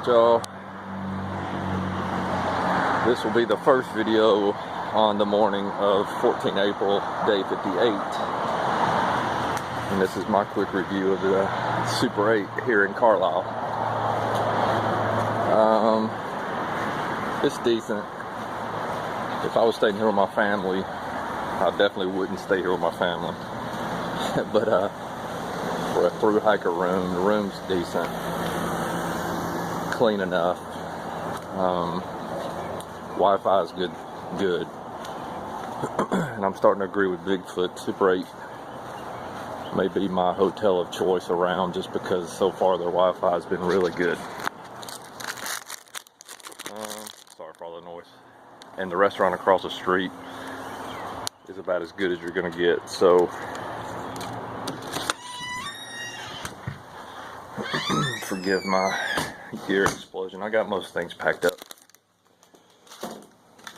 Alright y'all, this will be the first video on the morning of 14 April, day 58. And this is my quick review of the Super 8 here in Carlisle. It's decent. If I was staying here with my family, I definitely wouldn't stay here with my family. But for a through hiker room, the room's decent. Clean enough. Wi-Fi is good. And I'm starting to agree with Bigfoot. Super 8 may be my hotel of choice around, just because so far their Wi-Fi has been really good. Sorry for all the noise. And the restaurant across the street is about as good as you're gonna get. So forgive my gear explosion. I got most things packed up.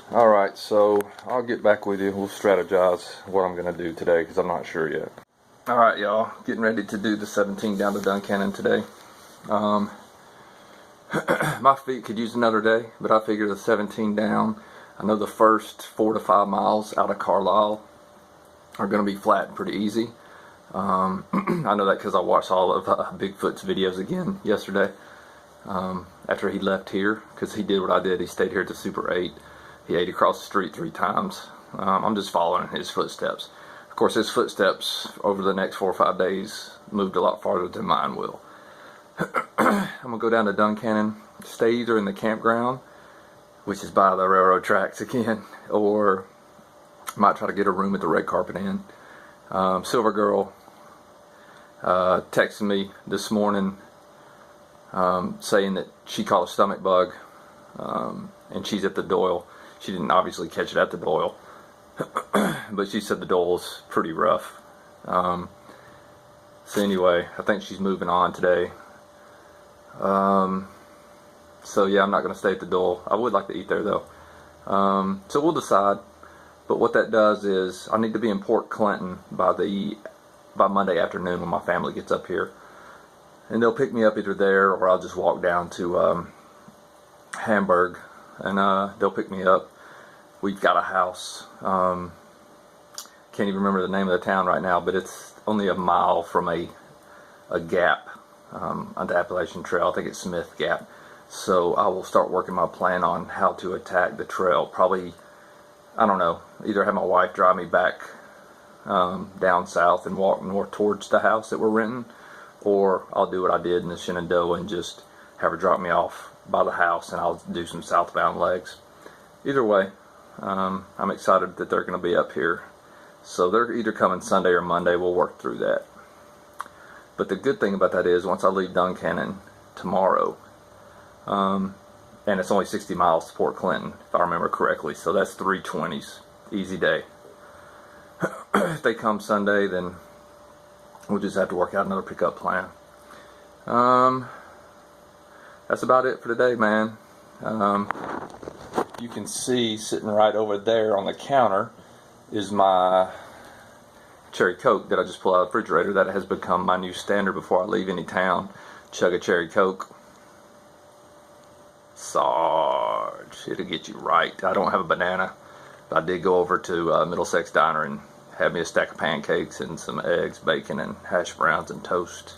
Alright, so I'll get back with you. We'll strategize what I'm going to do today, because I'm not sure yet. Alright y'all, getting ready to do the 17 down to Duncannon today. My feet could use another day, but I figure the 17 down, I know the first 4 to 5 miles out of Carlisle are going to be flat and pretty easy. I know that because I watched all of Bigfoot's videos again yesterday, after he left here, because he did what I did. He stayed here at the Super 8. He ate across the street 3 times. I'm just following his footsteps. Of course, his footsteps over the next 4 or 5 days moved a lot farther than mine will. I'm going to go down to Duncannon, stay either in the campground, which is by the railroad tracks again, or might try to get a room at the Red Carpet Inn. Silver Girl texted me this morning saying that she caught a stomach bug, and she's at the Doyle. She didn't obviously catch it at the Doyle, but she said the Doyle's pretty rough. So anyway, I think she's moving on today. So yeah, I'm not going to stay at the Doyle. I would like to eat there though. So we'll decide. But what that does is I need to be in Port Clinton by Monday afternoon when my family gets up here. And they'll pick me up either there, or I'll just walk down to Hamburg, and they'll pick me up. We've got a house. Can't even remember the name of the town right now, but it's only a mile from a gap on the Appalachian Trail. I think it's Smith Gap. So I will start working my plan on how to attack the trail. Probably, I don't know, either have my wife drive me back down south and walk north towards the house that we're renting, or I'll do what I did in the Shenandoah and just have her drop me off by the house, and I'll do some southbound legs. Either way, I'm excited that they're going to be up here. So they're either coming Sunday or Monday. We'll work through that. But the good thing about that is, once I leave Duncannon tomorrow, and it's only 60 miles to Port Clinton, if I remember correctly, so that's 320s, easy day. If they come Sunday, then we'll just have to work out another pickup plan. That's about it for today, man. You can see sitting right over there on the counter is my cherry Coke that I just pulled out of the refrigerator. That has become my new standard before I leave any town. Chug a cherry Coke. Sarge, it'll get you right. I don't have a banana, but I did go over to Middlesex Diner and have me a stack of pancakes and some eggs, bacon, and hash browns and toast.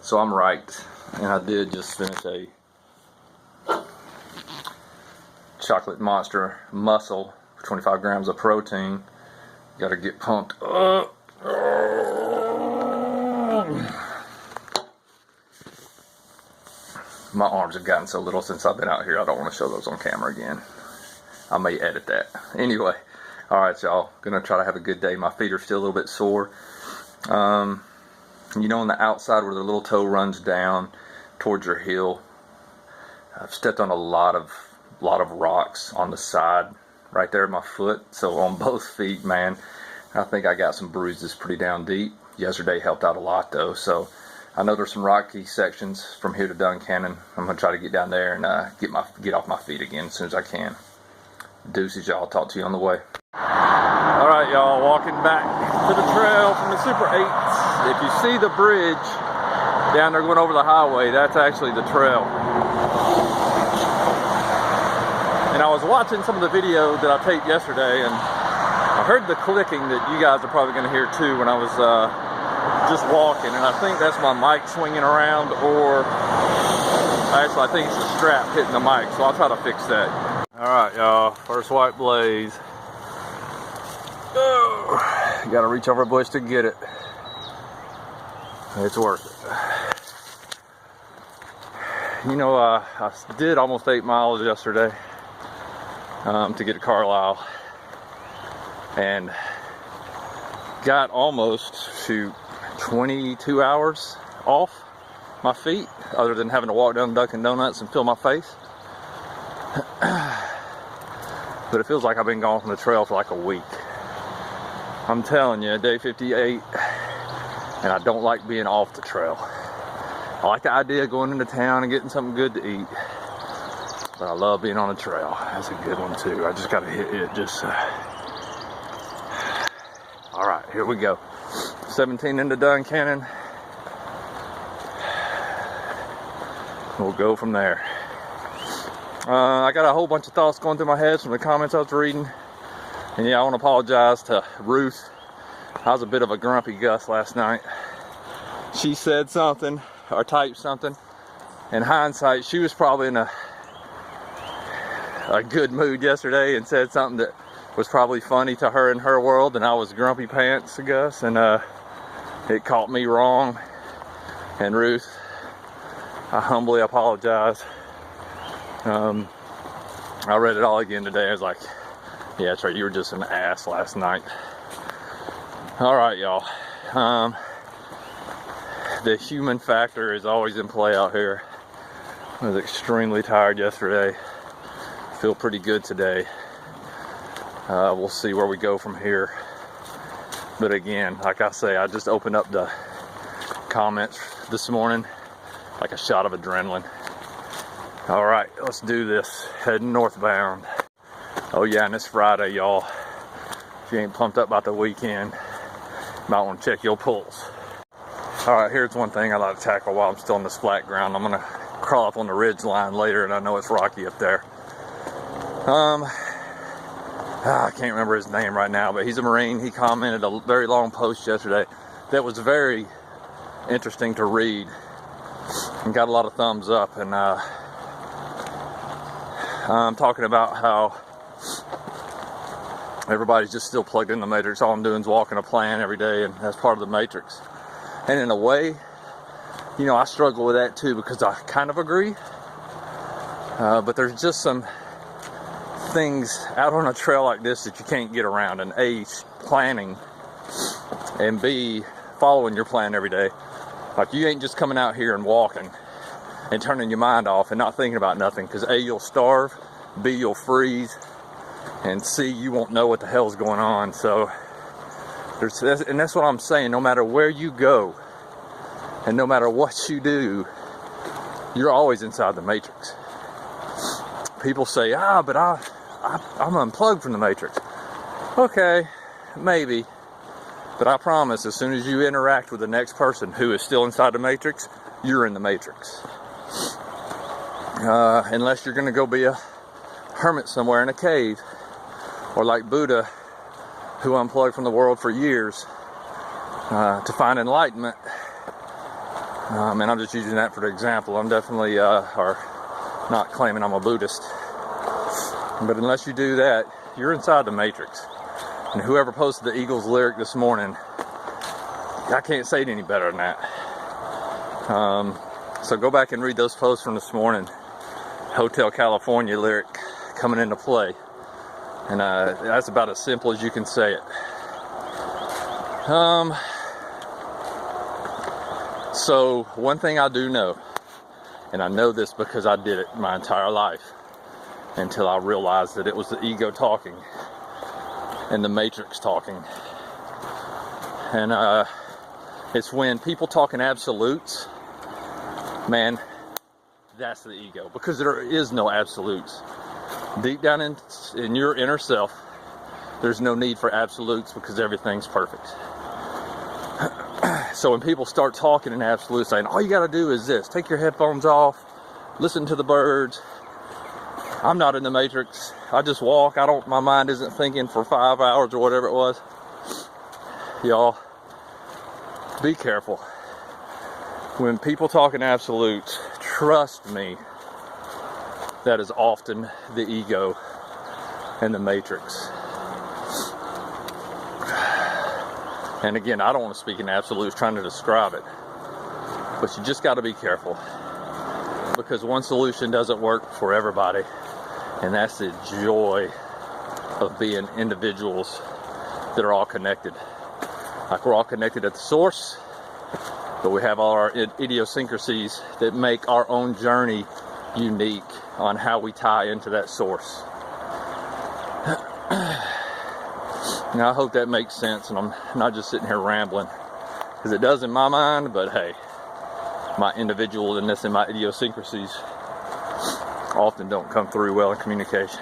So I'm right. And I did just finish a chocolate monster muscle, 25 grams of protein. Gotta get pumped up. My arms have gotten so little since I've been out here, I don't want to show those on camera again. I may edit that. Anyway, alright y'all, gonna try to have a good day. My feet are still a little bit sore. You know, on the outside where the little toe runs down towards your heel, I've stepped on a lot of rocks on the side right there at my foot. So on both feet, man, I think I got some bruises pretty down deep. Yesterday helped out a lot though. So I know there's some rocky sections from here to Duncannon. I'm gonna try to get down there and get off my feet again as soon as I can. Deuces, y'all. Talk to you on the way. Alright y'all, walking back to the trail from the Super 8. If you see the bridge down there going over the highway, that's actually the trail. And I was watching some of the video that I taped yesterday, and I heard the clicking that you guys are probably going to hear too when I was just walking, and I think that's my mic swinging around, or actually I think it's the strap hitting the mic, so I'll try to fix that. Alright y'all, first white blaze. Oh, you gotta reach over a bush to get it. It's worth it. You know, I did almost 8 miles yesterday to get to Carlisle, and got almost, shoot, 22 hours off my feet, other than having to walk down Dunkin' Donuts and fill my face. But it feels like I've been gone from the trail for like a week. I'm telling you, day 58, and I don't like being off the trail. I like the idea of going into town and getting something good to eat, but I love being on the trail. That's a good one too. I just gotta hit it just all right, here we go. 17 into Duncannon. We'll go from there. I got a whole bunch of thoughts going through my head from the comments I was reading. And yeah, I want to apologize to Ruth. I was a bit of a grumpy Gus last night. She said something, or typed something. In hindsight, she was probably in a good mood yesterday and said something that was probably funny to her in her world, and I was grumpy pants to Gus, and it caught me wrong. And Ruth, I humbly apologize. I read it all again today. I was like, yeah, that's right, you were just an ass last night. Alright, y'all. The human factor is always in play out here. I was extremely tired yesterday. Feel pretty good today. We'll see where we go from here. But again, like I say, I just opened up the comments this morning like a shot of adrenaline. All right, let's do this. Heading northbound. Oh yeah, and it's Friday, y'all. If you ain't pumped up about the weekend, you might want to check your pulse. All right, here's one thing I like to tackle while I'm still on this flat ground. I'm gonna crawl up on the ridge line later, and I know it's rocky up there. I can't remember his name right now, but he's a Marine. He commented a very long post yesterday that was very interesting to read and got a lot of thumbs up. And I'm talking about how everybody's just still plugged in the Matrix. All I'm doing is walking a plan every day, and that's part of the Matrix. And in a way, you know, I struggle with that too, because I kind of agree. But there's just some things out on a trail like this that you can't get around. And A, planning, and B, following your plan every day. Like, you ain't just coming out here and walking and turning your mind off and not thinking about nothing, because A, you'll starve, B, you'll freeze, and C, you won't know what the hell's going on. So and that's what I'm saying. No matter where you go and no matter what you do, you're always inside the Matrix. People say, but I'm unplugged from the Matrix. Okay, maybe, but I promise, as soon as you interact with the next person who is still inside the Matrix, you're in the Matrix. Unless you're going to go be a hermit somewhere in a cave, or like Buddha, who unplugged from the world for years to find enlightenment. And I'm just using that for the example. I'm definitely not claiming I'm a Buddhist. But unless you do that, you're inside the Matrix. And whoever posted the Eagles lyric this morning, I can't say it any better than that. So go back and read those posts from this morning. Hotel California lyric coming into play. And that's about as simple as you can say it. So one thing I do know, and I know this because I did it my entire life until I realized that it was the ego talking and the Matrix talking. And it's when people talk in absolutes, man, that's the ego, because there is no absolutes. Deep down in your inner self, there's no need for absolutes, because everything's perfect. So when people start talking in absolutes, saying all you got to do is this, take your headphones off, listen to the birds, I'm not in the matrix. I just walk. My mind isn't thinking for 5 hours or whatever it was. Y'all, be careful. When people talk in absolutes, trust me, that is often the ego and the matrix. And again, I don't want to speak in absolutes trying to describe it, but you just got to be careful, because one solution doesn't work for everybody, and that's the joy of being individuals that are all connected. Like, we're all connected at the source, but we have all our idiosyncrasies that make our own journey unique on how we tie into that source. Now, I hope that makes sense, and I'm not just sitting here rambling, because it does in my mind, but hey, my individualness and my idiosyncrasies often don't come through well in communication.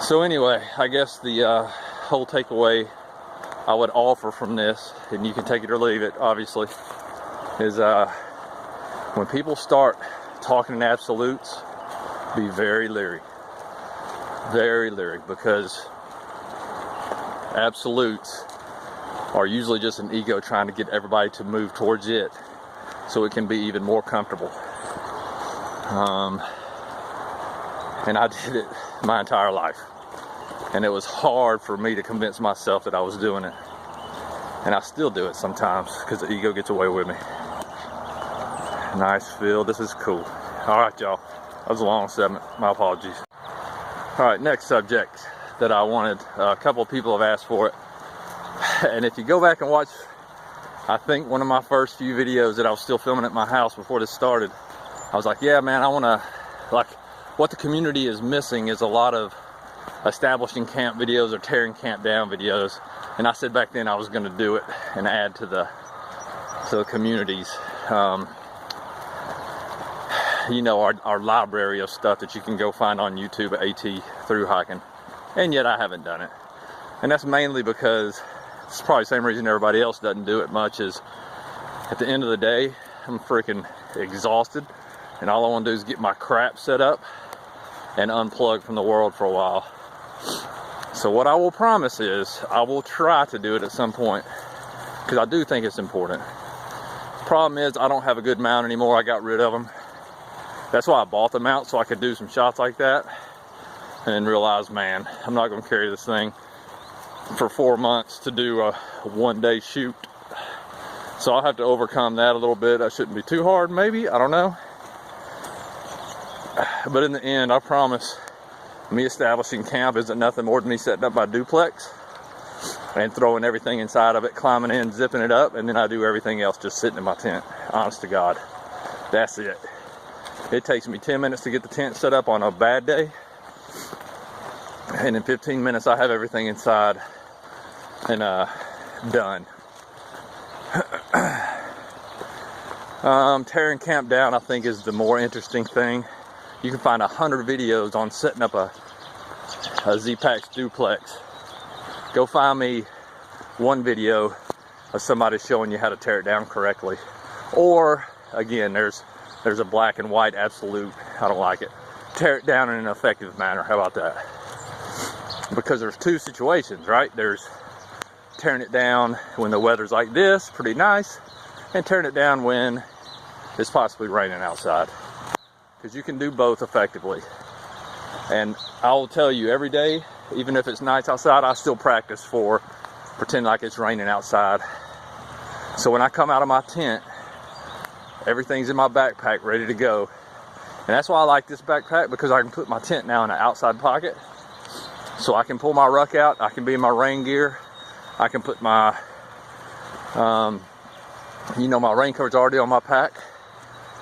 So anyway, I guess the whole takeaway I would offer from this, and you can take it or leave it, obviously, is when people start talking in absolutes, be very leery. Very leery, because absolutes are usually just an ego trying to get everybody to move towards it so it can be even more comfortable. And I did it my entire life. And it was hard for me to convince myself that I was doing it. And I still do it sometimes because the ego gets away with me. Nice field. This is cool. All right, y'all. That was a long segment. My apologies. All right, next subject that I wanted. A couple of people have asked for it. And if you go back and watch, I think one of my first few videos that I was still filming at my house before this started, I was like, yeah, man, I want to, like, what the community is missing is a lot of establishing camp videos or tearing camp down videos. And I said back then I was going to do it and add to the communities. You know, our library of stuff that you can go find on YouTube at AT Thru hiking. And yet I haven't done it. And that's mainly because it's probably the same reason everybody else doesn't do it much, is at the end of the day, I'm freaking exhausted. And all I want to do is get my crap set up and unplug from the world for a while. So what I will promise is I will try to do it at some point, because I do think it's important. The problem is I don't have a good mount anymore. I got rid of them. That's why I bought the mount, so I could do some shots like that. And then realized, man, I'm not going to carry this thing for 4 months to do a one-day shoot. So I'll have to overcome that a little bit. That shouldn't be too hard, maybe. I don't know. But in the end, I promise, me establishing camp isn't nothing more than me setting up my duplex and throwing everything inside of it, climbing in, zipping it up, and then I do everything else just sitting in my tent. Honest to God. That's it. It takes me 10 minutes to get the tent set up on a bad day. And in 15 minutes, I have everything inside and done. Tearing camp down, I think, is the more interesting thing. You can find 100 videos on setting up a Z-Pax duplex. Go find me one video of somebody showing you how to tear it down correctly. Or, again, there's a black and white absolute. I don't like it. Tear it down in an effective manner. How about that? Because there's two situations, right? There's tearing it down when the weather's like this, pretty nice, and tearing it down when it's possibly raining outside. Because you can do both effectively. And I will tell you, every day, even if it's nice outside, I still practice for pretend like it's raining outside. So when I come out of my tent, everything's in my backpack ready to go. And that's why I like this backpack, because I can put my tent now in an outside pocket. So I can pull my ruck out, I can be in my rain gear, I can put my, my raincoat's already on my pack.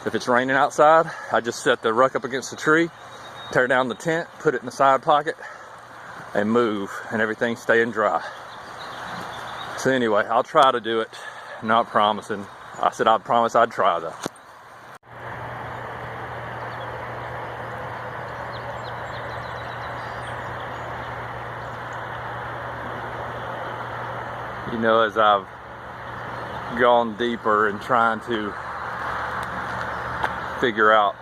If it's raining outside, I just set the ruck up against the tree, tear down the tent, put it in the side pocket, and move, and everything's staying dry. So anyway, I'll try to do it, not promising. I said I'd promise I'd try though. You know, as I've gone deeper in trying to figure out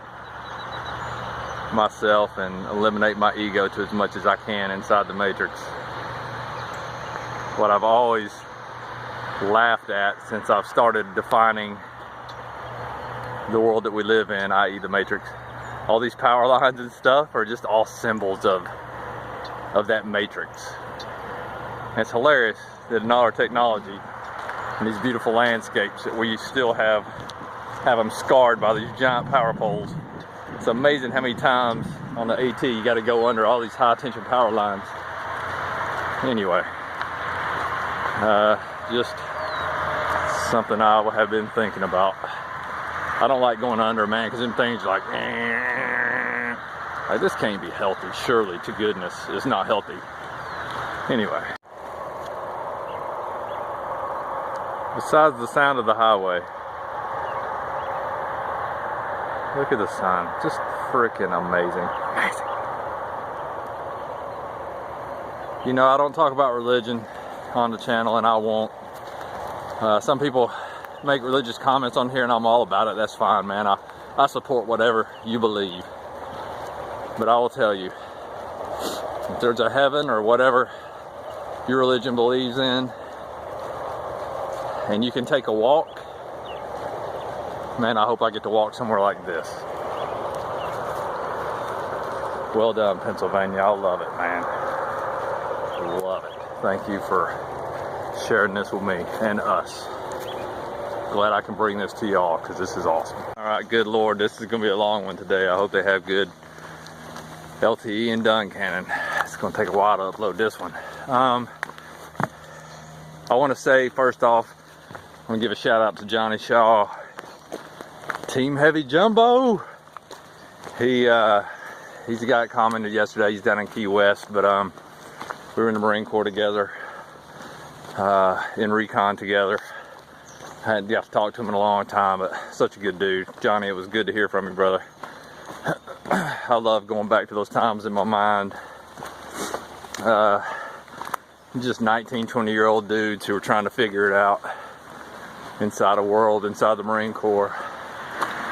myself and eliminate my ego to as much as I can inside the matrix. What I've always laughed at since I've started defining the world that we live in, i.e. the matrix, all these power lines and stuff are just all symbols of that matrix. And it's hilarious that in all our technology and these beautiful landscapes that we still have them scarred by these giant power poles. It's amazing how many times on the AT you got to go under all these high tension power lines. Anyway, just something I have been thinking about. I don't like going under, man, because them things are like this can't be healthy. Surely, to goodness, it's not healthy. Anyway, besides the sound of the highway, look at the sun. Just freaking amazing. Amazing. You know, I don't talk about religion on the channel, and I won't. Some people make religious comments on here, and I'm all about it. That's fine, man. I support whatever you believe. But I will tell you, if there's a heaven or whatever your religion believes in, and you can take a walk, man, I hope I get to walk somewhere like this. Well done, Pennsylvania. I love it, man. Love it. Thank you for sharing this with me and us. Glad I can bring this to y'all, because this is awesome. All right, good Lord, this is going to be a long one today. I hope they have good LTE in Duncannon. It's going to take a while to upload this one. I want to say, first off, I'm going to give a shout out to Johnny Shaw, Team Heavy Jumbo. He's the guy that commented yesterday. He's down in Key West, but we were in the Marine Corps together, in recon together. I hadn't got to talk to him in a long time, but such a good dude. Johnny, it was good to hear from you, brother. I love going back to those times in my mind. Just 19, 20-year-old dudes who were trying to figure it out inside a world, inside the Marine Corps.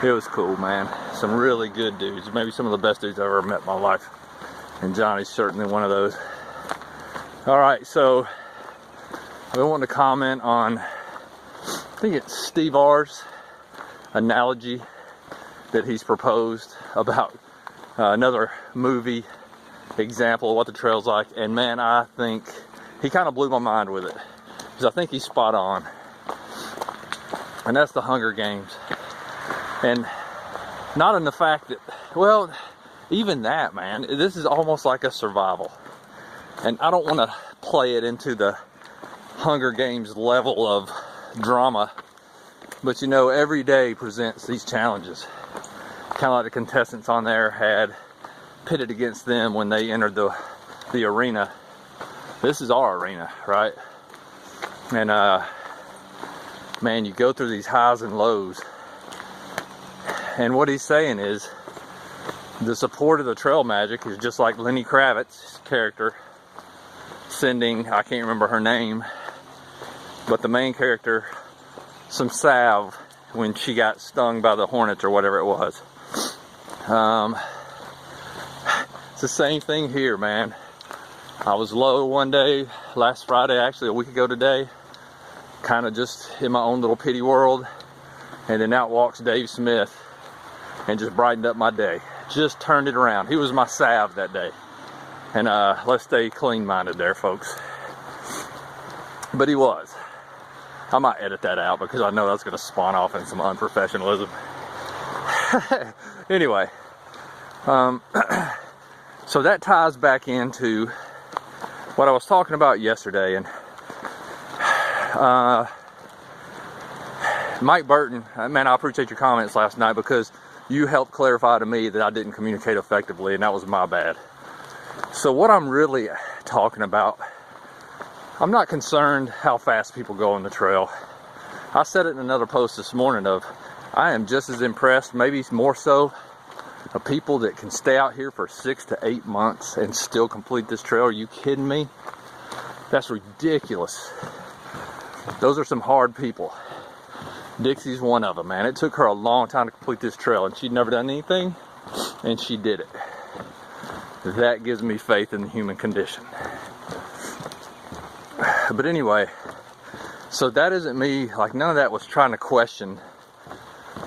It was cool, man. Some really good dudes. Maybe some of the best dudes I've ever met in my life. And Johnny's certainly one of those. Alright, so I want to comment on, I think it's Steve R's analogy that he's proposed about another movie example of what the trail's like. And man, I think he kind of blew my mind with it, because I think he's spot on. And that's the Hunger Games. And not in the fact that, well, even that, man, this is almost like a survival. And I don't want to play it into the Hunger Games level of drama, but you know, every day presents these challenges. Kind of like the contestants on there had pitted against them when they entered the arena. This is our arena, right? And man, you go through these highs and lows. And what he's saying is the support of the trail magic is just like Lenny Kravitz's character sending, I can't remember her name, but the main character, some salve when she got stung by the hornets or whatever it was. It's the same thing here, man. I was low one day, last Friday, actually a week ago today, kind of just in my own little pity world, and then out walks Dave Smith and just brightened up my day. Just turned it around. He was my salve that day. And let's stay clean-minded there, folks. But he was. I might edit that out because I know that's going to spawn off in some unprofessionalism. Anyway, so that ties back into what I was talking about yesterday. And Mike Burton, man, I appreciate your comments last night, because you helped clarify to me that I didn't communicate effectively, and that was my bad. So what I'm really talking about, I'm not concerned how fast people go on the trail. I said it in another post this morning of, I am just as impressed, maybe more so, of people that can stay out here for 6 to 8 months and still complete this trail. Are you kidding me? That's ridiculous. Those are some hard people. Dixie's one of them, man. It took her a long time to complete this trail, and she'd never done anything, and she did it. that gives me faith in the human condition. But anyway, so that isn't me, like none of that was trying to question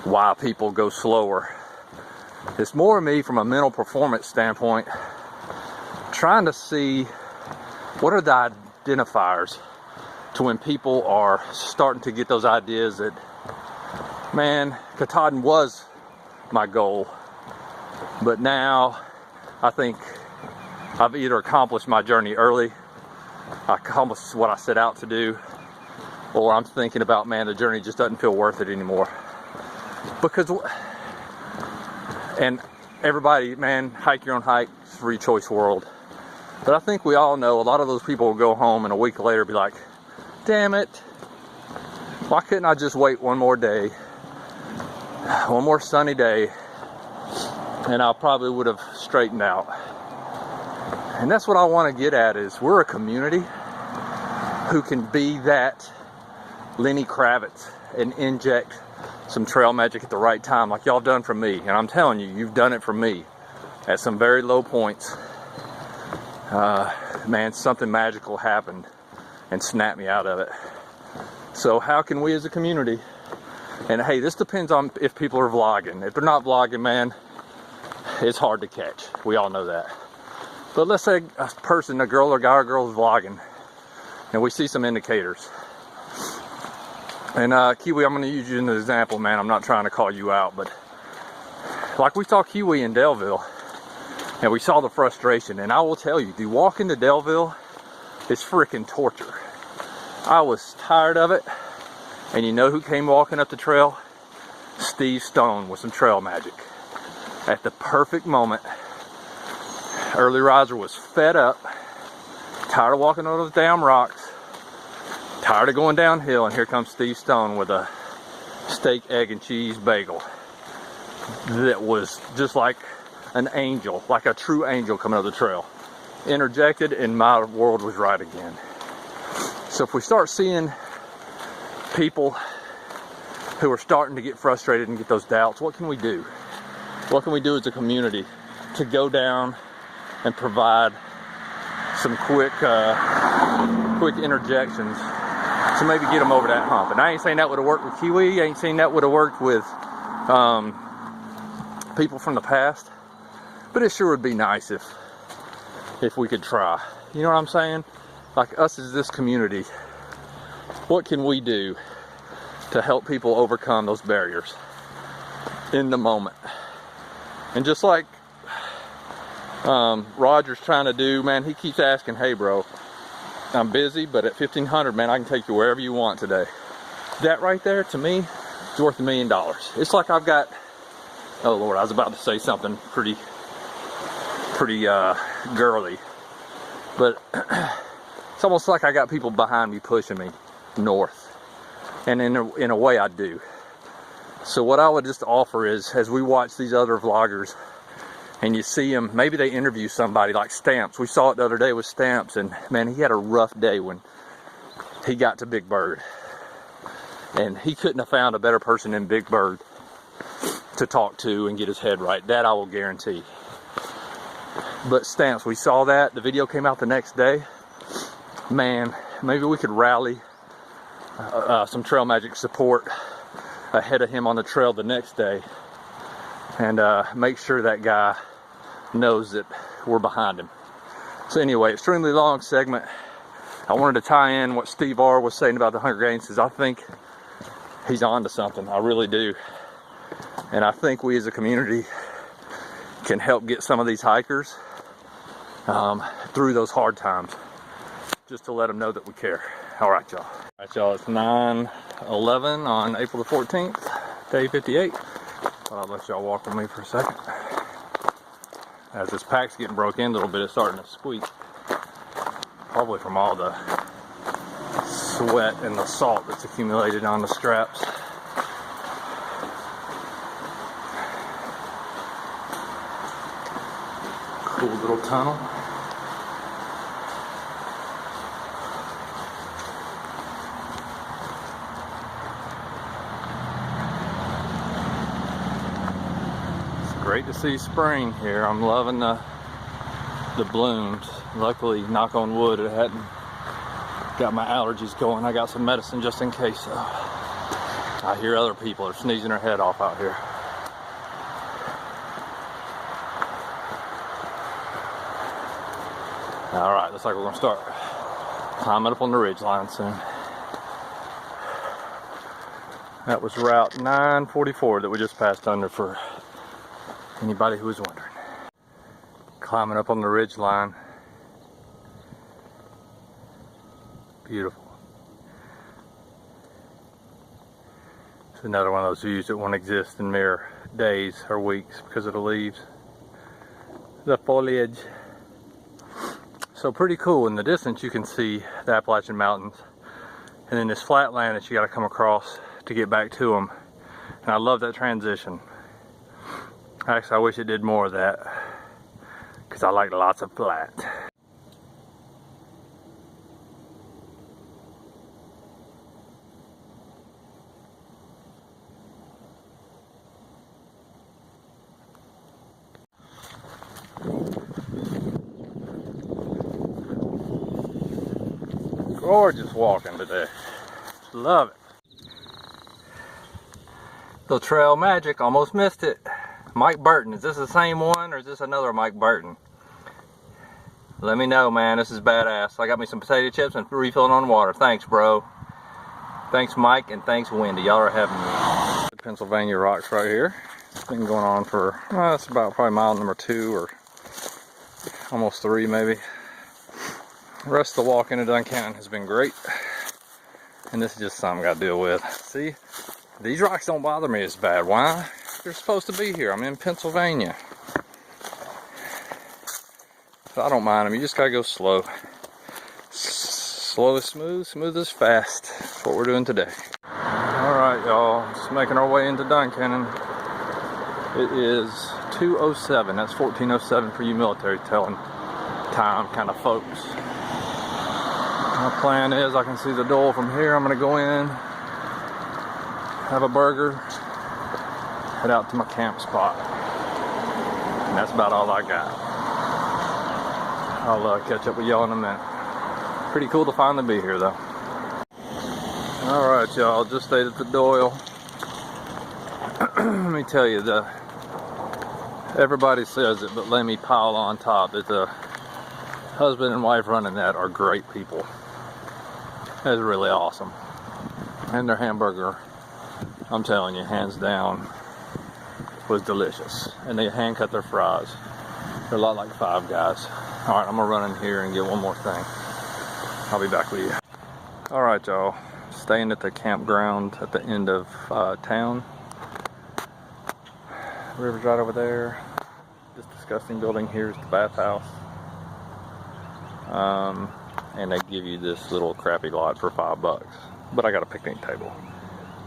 why people go slower. It's more of me from a mental performance standpoint, trying to see what are the identifiers to when people are starting to get those ideas that, man, Katahdin was my goal, but now I think I've either accomplished my journey early, I accomplished what I set out to do, or I'm thinking about, man, the journey just doesn't feel worth it anymore. Because, and everybody, man, hike your own hike, it's a free choice world. But I think we all know a lot of those people will go home and a week later be like, damn it, why couldn't I just wait one more day, one more sunny day, and I probably would have straightened out. And that's what I want to get at, is we're a community who can be that Lenny Kravitz and inject some trail magic at the right time, like y'all done for me. And I'm telling you, you've done it for me at some very low points. Man, something magical happened and snapped me out of it. So how can we as a community, and hey, this depends on if people are vlogging. If they're not vlogging, man, it's hard to catch. We all know that. But let's say a person, a girl or guy or girl is vlogging, and we see some indicators. And Kiwi, I'm going to use you as an example, man. I'm not trying to call you out, but like we saw Kiwi in Delville, and we saw the frustration. And I will tell you, the walk into Delville is freaking torture. I was tired of it. And you know who came walking up the trail? Steve Stone with some trail magic. At the perfect moment. Early riser was fed up, tired of walking on those damn rocks, tired of going downhill, and here comes Steve Stone with a steak, egg, and cheese bagel that was just like an angel, like a true angel coming up the trail. Interjected, and my world was right again. So if we start seeing people who are starting to get frustrated and get those doubts, what can we do? What can we do as a community to go down and provide some quick interjections to maybe get them over that hump? And I ain't saying that would have worked with Kiwi. I ain't saying that would have worked with people from the past. But it sure would be nice if we could try. You know what I'm saying? Like us as this community, what can we do to help people overcome those barriers in the moment? And just like Roger's trying to do, man, he keeps asking, hey bro, I'm busy, but at 1500, man, I can take you wherever you want today. That right there, to me, is worth $1 million. It's like I've got, oh Lord, I was about to say something pretty girly, but it's almost like I got people behind me pushing me north, and in a way I do. So what I would just offer is, as we watch these other vloggers and you see them, maybe they interview somebody like Stamps. We saw it the other day with Stamps, and man, he had a rough day when he got to Big Bird, and he couldn't have found a better person than Big Bird to talk to and get his head right. That I will guarantee. But Stamps, we saw that, the video came out the next day. Man, maybe we could rally some trail magic support ahead of him on the trail the next day, and make sure that guy knows that we're behind him. So anyway, extremely long segment. I wanted to tie in what Steve R was saying about the Hunger Games, because I think he's on to something. I really do. And I think we as a community can help get some of these hikers through those hard times, just to let them know that we care. All right, y'all. All right, y'all, it's 9/11 on April the 14th, day 58. Thought I'd let y'all walk with me for a second. As this pack's getting broke in a little bit, it's starting to squeak. Probably from all the sweat and the salt that's accumulated on the straps. Cool little tunnel. Great to see spring here. I'm loving the the blooms. Luckily, knock on wood, it hadn't got my allergies going. I got some medicine just in case. I hear other people are sneezing their head off out here. All right, looks like we're gonna start climbing up on the ridge line soon. That was route 944 that we just passed under, for anybody who was wondering. Climbing up on the ridge line. Beautiful. It's another one of those views that won't exist in mere days or weeks because of the leaves, the foliage. So pretty cool. In the distance you can see the Appalachian Mountains, and then this flat land that you got to come across to get back to them. And I love that transition. Actually, I wish it did more of that, because I like lots of flat. Gorgeous walking today. Love it. The trail magic, almost missed it. Mike Burton, is this the same one or is this another Mike Burton? Let me know, man. This is badass. I got me some potato chips and refilling on water. Thanks, bro. Thanks, Mike, and thanks, Wendy. Y'all are having me. The Pennsylvania rocks right here. It's been going on for, it's about probably mile number 2 or almost 3 maybe. The rest of the walk into Duncannon has been great. And this is just something I gotta deal with. See, these rocks don't bother me as bad. Why? They're supposed to be here. I'm in Pennsylvania. So I don't mind them. You just gotta go slow. Slow is smooth, smooth is fast. That's what we're doing today. Alright, y'all. Just making our way into Duncannon. It is 2:07. That's 14:07 for you military telling time kind of folks. My plan is, I can see the Dole from here. I'm gonna go in, have a burger, head out to my camp spot. And that's about all I got. I'll catch up with y'all in a minute. Pretty cool to finally be here though. Alright y'all, just stayed at the Doyle. Let me tell you, everybody says it, but let me pile on top that the husband and wife running that are great people. That's really awesome. And their hamburger, I'm telling you, hands down, was delicious. And they hand cut their fries. They're a lot like Five Guys. Alright, I'm gonna run in here and get one more thing. I'll be back with you. Alright y'all, staying at the campground at the end of town. River's right over there. This disgusting building here is the bathhouse. And they give you this little crappy lot for $5. But I got a picnic table.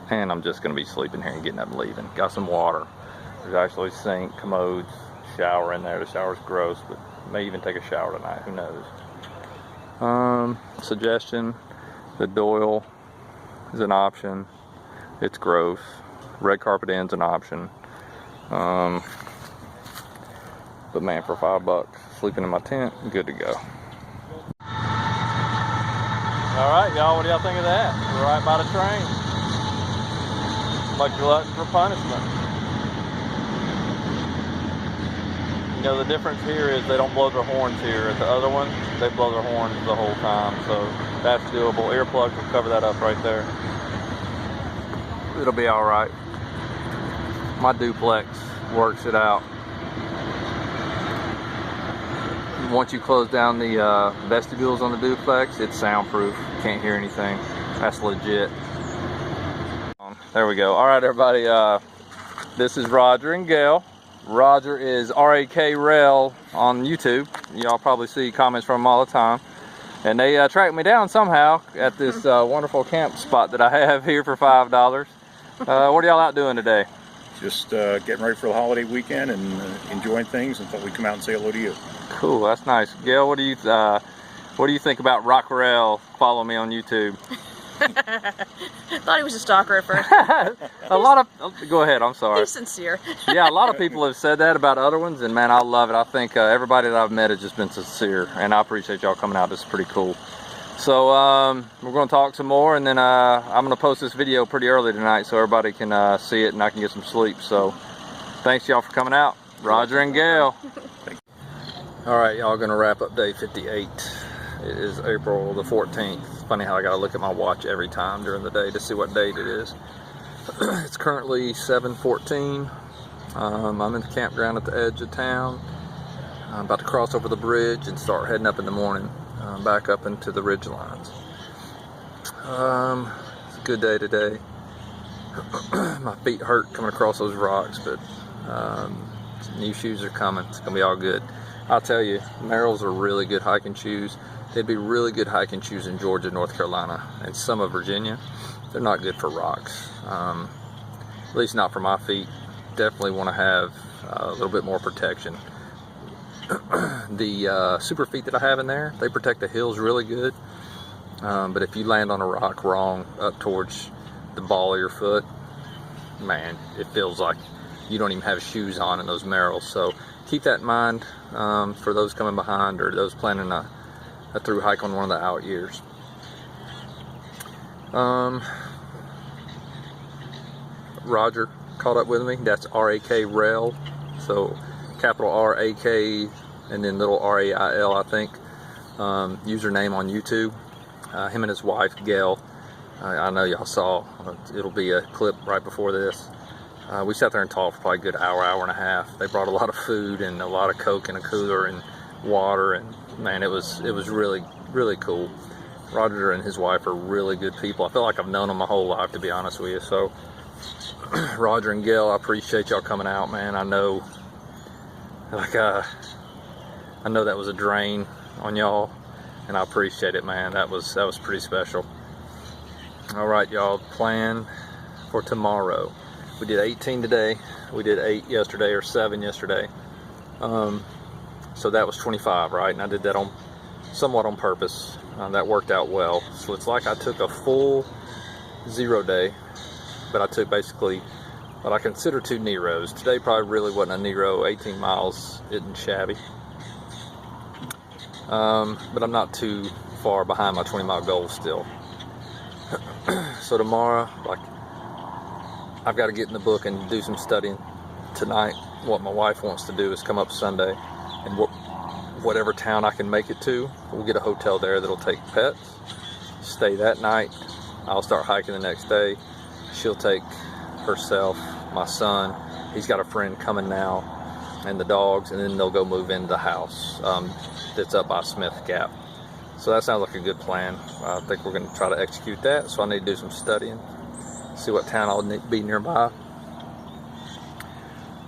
And I'm just gonna be sleeping here and getting up and leaving. Got some water. There's actually a sink, commodes, shower in there. The shower's gross, but may even take a shower tonight, who knows. Suggestion, the Doyle is an option. It's gross. Red Carpet Inn's an option. But man, for $5, sleeping in my tent, good to go. Alright y'all, what do y'all think of that? We're right by the train. Like glutton for punishment. You know, the difference here is they don't blow their horns here. At the other one, they blow their horns the whole time, so that's doable. Earplugs will cover that up right there. It'll be alright. My duplex works it out. Once you close down the vestibules on the duplex, it's soundproof. Can't hear anything. That's legit. There we go. Alright everybody, this is Roger and Gail. Roger is RAKRail on YouTube. Y'all probably see comments from him all the time. And they tracked me down somehow at this wonderful camp spot that I have here for $5. What are y'all out doing today? Just getting ready for the holiday weekend and enjoying things, and thought we'd come out and say hello to you. Cool, that's nice. Gail, what do you think about Rockrell? Follow me on YouTube. Thought he was a stalker at first. A lot of, go ahead, I'm sorry. He's sincere. Yeah, a lot of people have said that about other ones, and man, I love it. I think everybody that I've met has just been sincere, and I appreciate y'all coming out. This is pretty cool. So we're going to talk some more, and then I'm going to post this video pretty early tonight so everybody can see it and I can get some sleep. So thanks y'all for coming out. Roger and Gail. All right, y'all, going to wrap up day 58. It is April the 14th. Funny how I got to look at my watch every time during the day to see what date it is. It's currently 7:14. I'm in the campground at the edge of town. I'm about to cross over the bridge and start heading up in the morning, back up into the ridge lines. It's a good day today. My feet hurt coming across those rocks, but new shoes are coming. It's gonna be all good. I'll tell you, Merrells are really good hiking shoes. They'd be really good hiking shoes in Georgia, North Carolina, and some of Virginia. They're not good for rocks, at least not for my feet. Definitely want to have a little bit more protection. The super feet that I have in there, they protect the heels really good, but if you land on a rock wrong up towards the ball of your foot, man, it feels like you don't even have shoes on in those Merrells. So keep that in mind for those coming behind or those planning a through hike on one of the out years. Roger caught up with me. That's R-A-K Rail, so capital R-A-K and then little R-A-I-L, I think. Username on YouTube. Him and his wife Gail, I know y'all saw, it'll be a clip right before this. We sat there and talked for probably a good hour and a half. They brought a lot of food and a lot of Coke in a cooler and water, and man, it was really cool. Roger and his wife are really good people. I feel like I've known them my whole life, to be honest with you. So Roger and Gail, I appreciate y'all coming out, man. I know that was a drain on y'all, and I appreciate it, man. That was pretty special. All right, y'all, plan for tomorrow. We did 18 today. We did 8 yesterday, or 7 yesterday. So that was 25, right? And I did that somewhat on purpose. That worked out well. So it's like I took a full 0 day, but I took basically what I consider 2 Neros. Today probably really wasn't a Nero. 18 miles isn't shabby. But I'm not too far behind my 20-mile goal still. So tomorrow, I've got to get in the book and do some studying tonight. What my wife wants to do is come up Sunday, and whatever town I can make it to, we'll get a hotel there that'll take pets, stay that night. I'll start hiking the next day. She'll take herself, my son, he's got a friend coming now, and the dogs, and then they'll go move into the house that's up by Smith Gap. So that sounds like a good plan. I think we're going to try to execute that. So I need to do some studying, see what town I'll be nearby.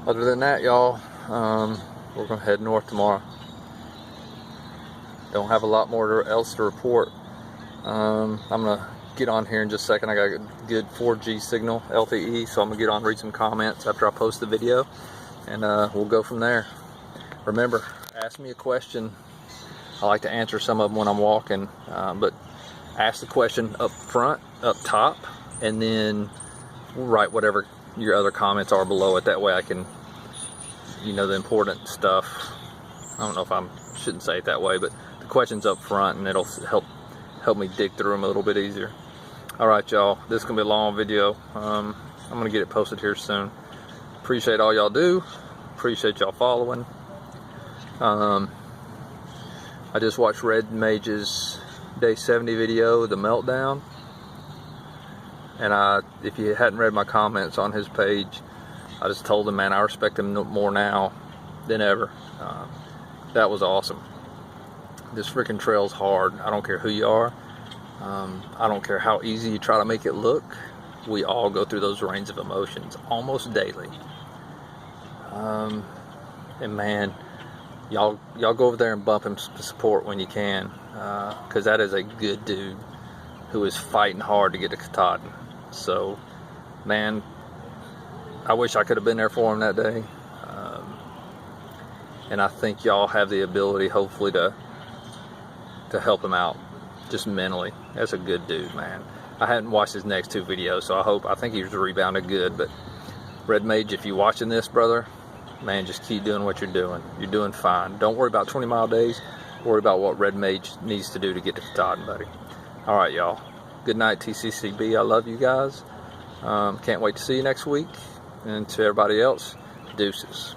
Other than that, y'all, we're going to head north tomorrow. Don't have a lot more else to report. I'm going to get on here in just a second. I got a good 4G signal, LTE, so I'm going to get on, read some comments after I post the video, and we'll go from there. Remember, ask me a question. I like to answer some of them when I'm walking, but ask the question up front, up top, and then write whatever your other comments are below it. That way I can, the important stuff. I don't know if I shouldn't say it that way, but the questions up front, and it'll help me dig through them a little bit easier. All right, y'all, this is gonna be a long video. I'm gonna get it posted here soon. Appreciate all y'all do. Appreciate y'all following. I just watched Red Mage's day 70 video, The Meltdown, and if you hadn't read my comments on his page, I just told him, man, I respect him more now than ever. That was awesome. This freaking trail's hard. I don't care who you are. I don't care how easy you try to make it look. We all go through those range of emotions almost daily. And man, y'all go over there and bump him to support when you can, because that is a good dude who is fighting hard to get to Katahdin. So, man, I wish I could have been there for him that day. And I think y'all have the ability, hopefully, to help him out, just mentally. That's a good dude, man. I hadn't watched his next 2 videos, so I think he's rebounded good. But Red Mage, if you're watching this, brother, man, just keep doing what you're doing. You're doing fine. Don't worry about 20-mile days. Worry about what Red Mage needs to do to get to Katahdin, buddy. All right, y'all. Good night, TCCB. I love you guys. Can't wait to see you next week. And to everybody else, deuces.